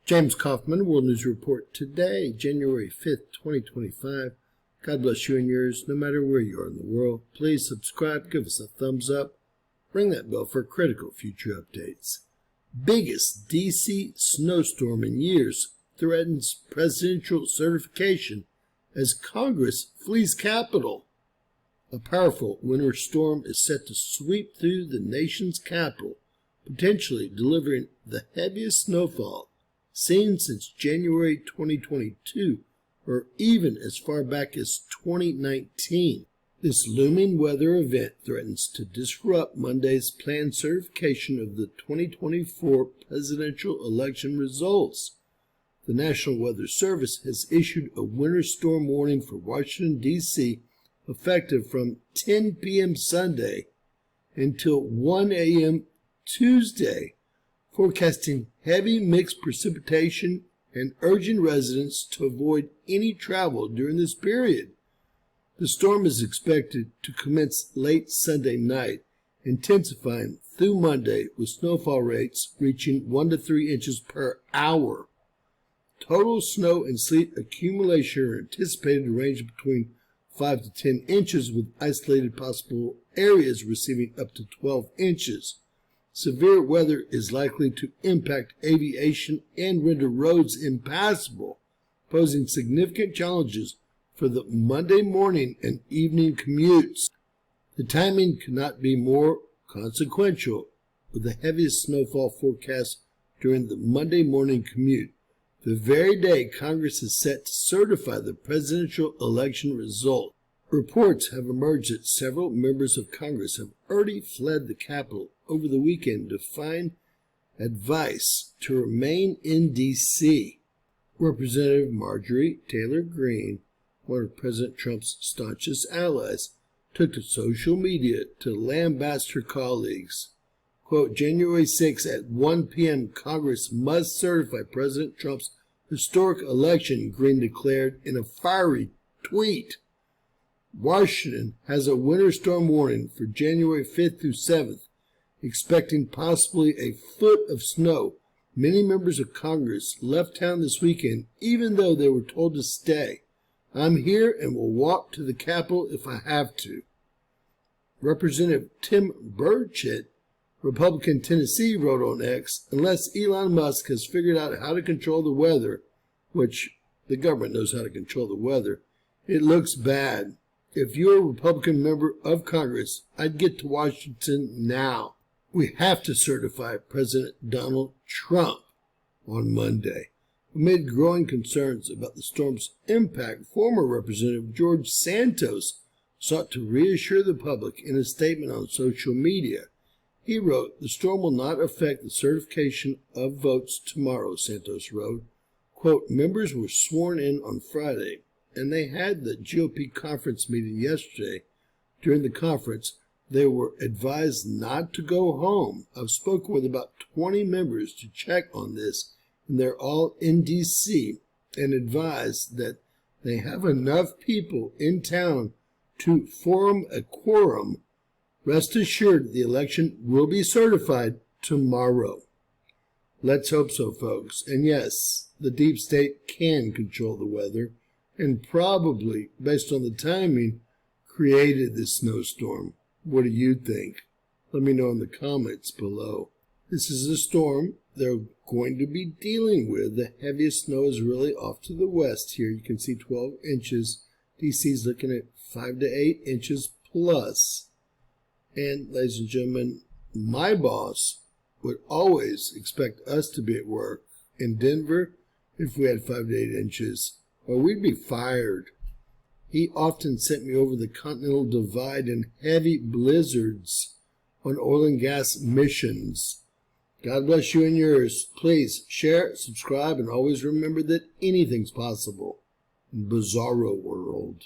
James Kaufman, World News Report today, January 5th, 2025. God bless you and yours, no matter where you are in the world. Please subscribe, give us a thumbs up, ring that bell for critical future updates. Biggest D.C. snowstorm in years threatens presidential certification as Congress flees Capitol. A powerful winter storm is set to sweep through the nation's capital, potentially delivering the heaviest snowfall seen since January 2022, or even as far back as 2019. This looming weather event threatens to disrupt Monday's planned certification of the 2024 presidential election results. The National Weather Service has issued a winter storm warning for Washington, D.C., effective from 10 p.m. Sunday until 1 a.m. Tuesday, forecasting heavy mixed precipitation and urging residents to avoid any travel during this period. The storm is expected to commence late Sunday night, intensifying through Monday with snowfall rates reaching 1 to 3 inches per hour. Total snow and sleet accumulation are anticipated to range between 5 to 10 inches, with isolated possible areas receiving up to 12 inches. Severe weather is likely to impact aviation and render roads impassable, posing significant challenges for the Monday morning and evening commutes. The timing could not be more consequential, with the heaviest snowfall forecast during the Monday morning commute, the very day Congress is set to certify the presidential election result. Reports have emerged that several members of Congress have already fled the Capitol over the weekend to find advice to remain in D.C. Representative Marjorie Taylor Greene, one of President Trump's staunchest allies, took to social media to lambast her colleagues. Quote, January 6 at 1 p.m. Congress must certify President Trump's historic election, Greene declared in a fiery tweet. Washington has a winter storm warning for January 5th through 7th, expecting possibly a foot of snow. Many members of Congress left town this weekend, even though they were told to stay. I'm here and will walk to the Capitol if I have to. Representative Tim Burchett, Republican Tennessee, wrote on X, unless Elon Musk has figured out how to control the weather, which the government knows how to control the weather, it looks bad. If you're a Republican member of Congress, I'd get to Washington now. We have to certify President Donald Trump on Monday. Amid growing concerns about the storm's impact, former Representative George Santos sought to reassure the public in a statement on social media. He wrote, the storm will not affect the certification of votes tomorrow, Santos wrote. Quote, members were sworn in on Friday, and they had the GOP conference meeting yesterday. During the conference, they were advised not to go home. I've spoken with about 20 members to check on this, and they're all in D.C. and advised that they have enough people in town to form a quorum. Rest assured the election will be certified tomorrow. Let's hope so, folks. And yes, the deep state can control the weather, and probably, based on the timing, created this snowstorm. What do you think? Let me know in the comments below. This is a storm they're going to be dealing with. The heaviest snow is really off to the west here. You can see 12 inches. DC's looking at 5 to 8 inches plus. And, ladies and gentlemen, my boss would always expect us to be at work in Denver if we had 5 to 8 inches, or we'd be fired. He often sent me over the Continental Divide in heavy blizzards on oil and gas missions. God bless you and yours. Please share, subscribe, and always remember that anything's possible in Bizarro World.